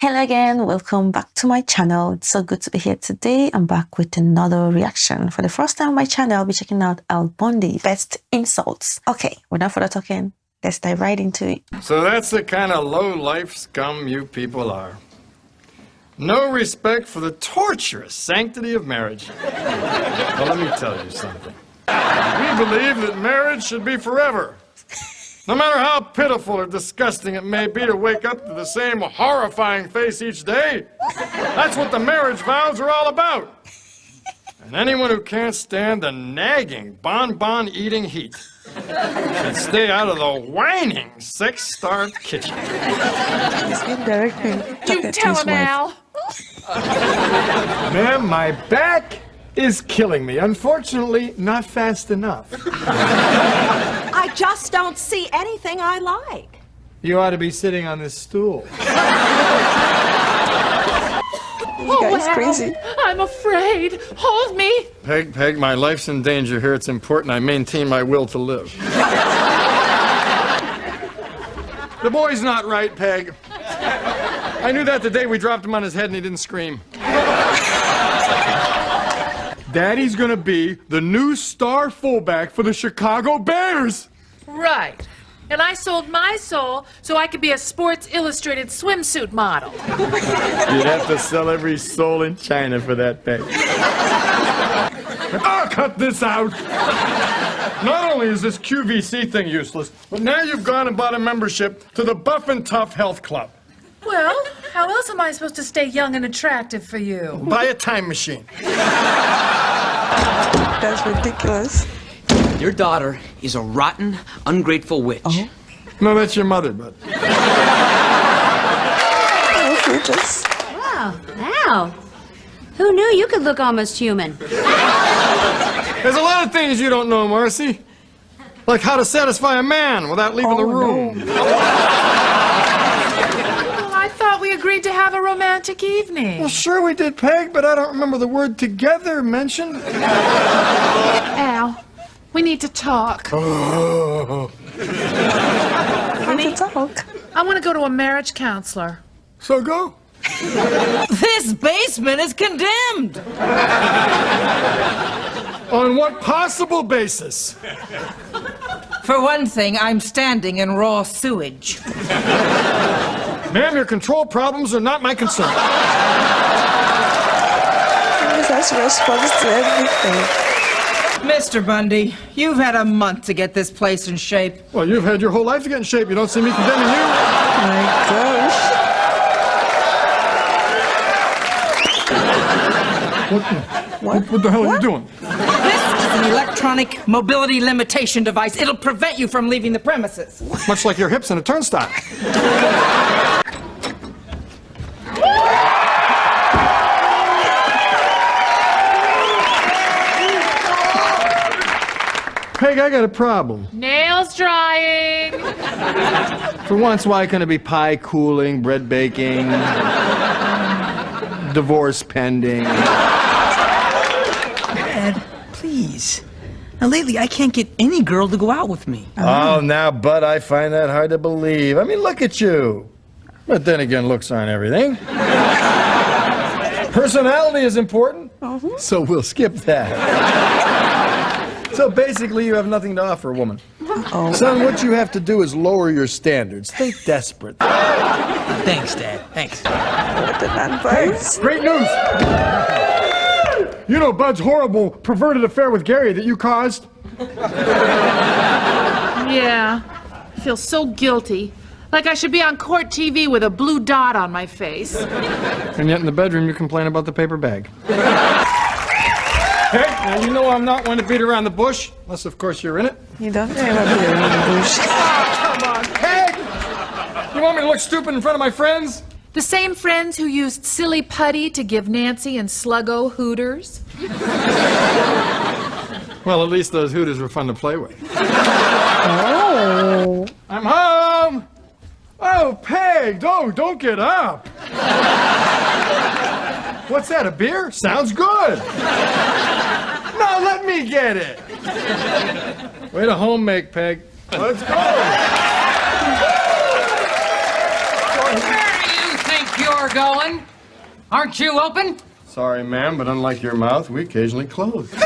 Hello again, welcome back to my channel. It's so good to be here today. I'm back with another reaction. For the first time on my channel, I'll be checking out Bundy, Best Insults. Okay, without further talking, let's dive right into it. So that's the kind of low-life scum you people are. No respect for the torturous sanctity of marriage. Well, let me tell you something. We believe that marriage should be forever. No matter how pitiful or disgusting it may be to wake up to the same horrifying face each day, that's what the marriage vows are all about. And anyone who can't stand the nagging, bonbon-eating heat should stay out of the whining sex-starved kitchen. You tell him, Al. Ma'am, my back is killing me. Unfortunately, not fast enough. I just don't see anything I like. You ought to be sitting on this stool. This guy's crazy. I'm afraid. Hold me. Peg, my life's in danger here. It's important I maintain my will to live. The boy's not right, Peg. I knew that the day we dropped him on his head and he didn't scream. Daddy's gonna be the new star fullback for the Chicago Bears. Right. And I sold my soul so I could be a Sports Illustrated swimsuit model. You'd have to sell every soul in China for that, Peg. I'll cut this out. Not only is this QVC thing useless, but now you've gone and bought a membership to the Buff and Tough Health Club. Well, how else am I supposed to stay young and attractive for you? Buy a time machine. That's ridiculous. Your daughter is a rotten, ungrateful witch. Oh. No, that's your mother, bud. Wow, Al. Who knew you could look almost human? There's a lot of things you don't know, Marcy. Like how to satisfy a man without leaving the room. Well, I thought we agreed to have a romantic evening. Well, sure we did, Peg, but I don't remember the word together mentioned. Al, we need to talk. Oh. Honey, I want to go to a marriage counselor. So go. This basement is condemned! On what possible basis? For one thing, I'm standing in raw sewage. Ma'am, your control problems are not my concern. That's a response to everything. Mr. Bundy, you've had a month to get this place in shape. Well, you've had your whole life to get in shape. You don't see me condemning you. My gosh. What the hell are you doing? This is an electronic mobility limitation device. It'll prevent you from leaving the premises. Much like your hips in a turnstile. Peg, I got a problem. Nails drying. For once, why can't it be pie cooling, bread baking, divorce pending? Dad, please. Now, lately, I can't get any girl to go out with me. Oh, now, Bud, I find that hard to believe. I mean, look at you. But then again, looks aren't everything. Personality is important, so we'll skip that. So basically, you have nothing to offer a woman. Son, what you have to do is lower your standards. Think desperate. Thanks, Dad. Thanks. Great news! You know Bud's horrible, perverted affair with Gary that you caused? Yeah. I feel so guilty. Like I should be on court TV with a blue dot on my face. And yet in the bedroom you complain about the paper bag. Hey, now you know I'm not one to beat around the bush, unless of course you're in it. You don't ever be around the bush. Come on, Peg! You want me to look stupid in front of my friends? The same friends who used silly putty to give Nancy and Sluggo hooters. Well, at least those hooters were fun to play with. Oh. I'm home! Oh, Peg, don't get up! What's that, a beer? Sounds good! No, let me get it! Way to home make, Peg. Let's go! Where do you think you're we're going. Aren't you open? Sorry, ma'am, but unlike your mouth, we occasionally close. You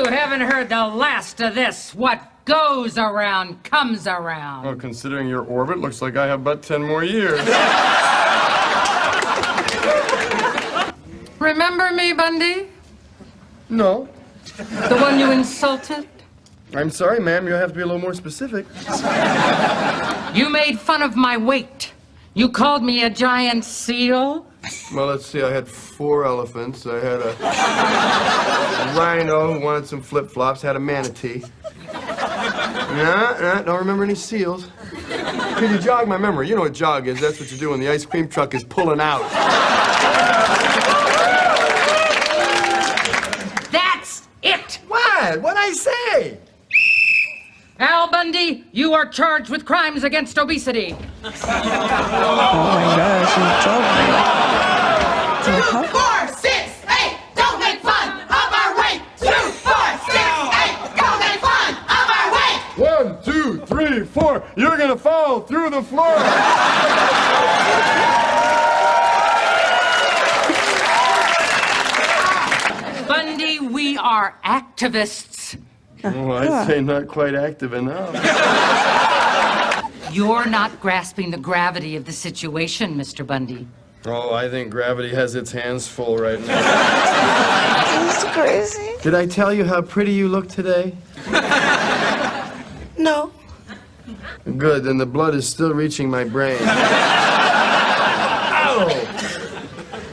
haven't heard the last of this. What goes around comes around. Well, considering your orbit, looks like I have about 10 more years. Remember me, Bundy? No. The one you insulted? I'm sorry, ma'am, you'll have to be a little more specific. You made fun of my weight. You called me a giant seal. Well, let's see, I had 4 elephants. I had a rhino who wanted some flip-flops, had a manatee. Nah, don't remember any seals. Could you jog my memory? You know what jog is. That's what you do when the ice cream truck is pulling out. That's it! What? What'd I say? Al Bundy, you are charged with crimes against obesity. Oh my gosh, he's joking. 2, 4, 6, 8, don't make fun of our weight. 2, 4, 6, 8, don't make fun of our weight. 1, 2, 3, 4. You're gonna fall through the floor. Bundy, we are activists. Oh, I'd say not quite active enough. You're not grasping the gravity of the situation, Mr. Bundy. Oh, I think gravity has its hands full right now. It's crazy. Did I tell you how pretty you look today? No. Good, then the blood is still reaching my brain. Ow!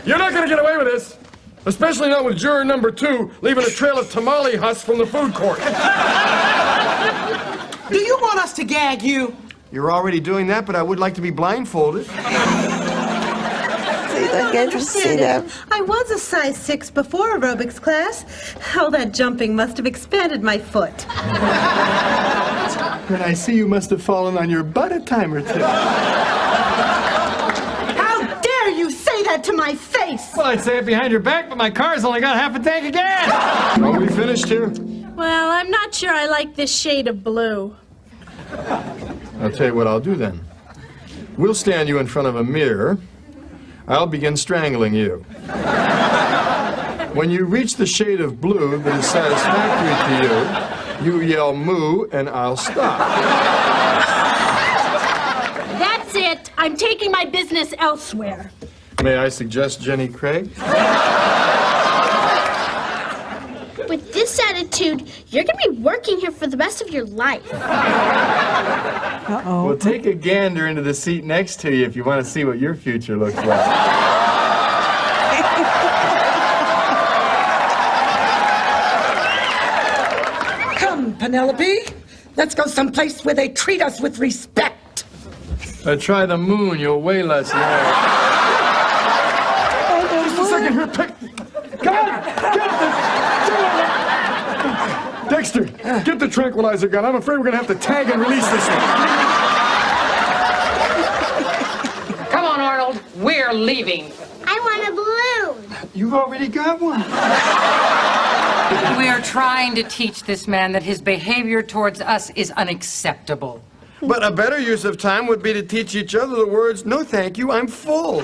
You're not gonna get away with this! Especially not with juror number 2 leaving a trail of tamale husks from the food court. Do you want us to gag you? You're already doing that, but I would like to be blindfolded. So you don't get to see them. I was a size 6 before aerobics class. All that jumping must have expanded my foot. And I see you must have fallen on your butt a time or 2. How dare you say that to my face? Well, I'd say it behind your back, but my car's only got half a tank of gas. Are we finished here? Well, I'm not sure I like this shade of blue. I'll tell you what I'll do then. We'll stand you in front of a mirror. I'll begin strangling you. When you reach the shade of blue that is satisfactory to you, you yell moo and I'll stop. That's it. I'm taking my business elsewhere. May I suggest Jenny Craig? With this attitude, you're going to be working here for the rest of your life. Uh-oh. Well, take a gander into the seat next to you if you want to see what your future looks like. Come, Penelope. Let's go someplace where they treat us with respect. Try the moon, you'll weigh less now. Just a second here, pick. God! Dexter, get the tranquilizer gun. I'm afraid we're going to have to tag and release this one. Come on, Arnold. We're leaving. I want a balloon. You've already got one. We are trying to teach this man that his behavior towards us is unacceptable. But a better use of time would be to teach each other the words, no thank you, I'm full.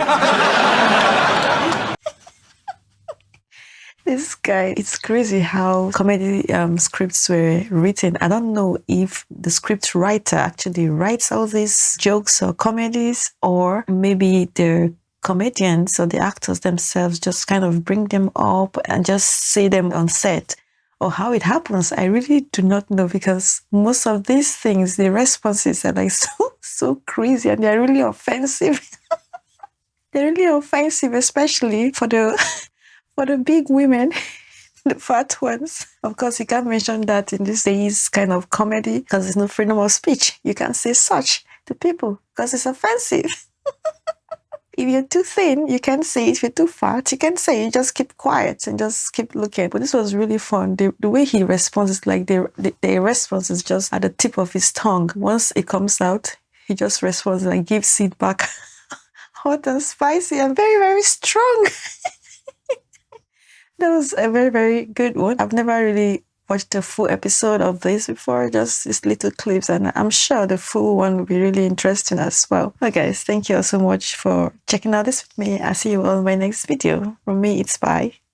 This guy, it's crazy how comedy scripts were written. I don't know if the script writer actually writes all these jokes or comedies, or maybe they're comedians or the actors themselves just kind of bring them up and just say them on set. Or how it happens, I really do not know, because most of these things, the responses are like so crazy and they're really offensive. They're really offensive, especially for the big women, the fat ones. Of course, you can't mention that in these days kind of comedy because there's no freedom of speech. You can't say such to people because it's offensive. If you're too thin, you can't say it. If you're too fat, you can say it. You just keep quiet and just keep looking. But this was really fun. The way he responds is like the response is just at the tip of his tongue. Once it comes out, he just responds and gives it back hot and spicy and very, very strong. That was a very, very good one. I've never really watched a full episode of this before, just these little clips, and I'm sure the full one will be really interesting as well. Okay, guys, thank you all so much for checking out this with me. I'll see you all in my next video. From me, it's bye.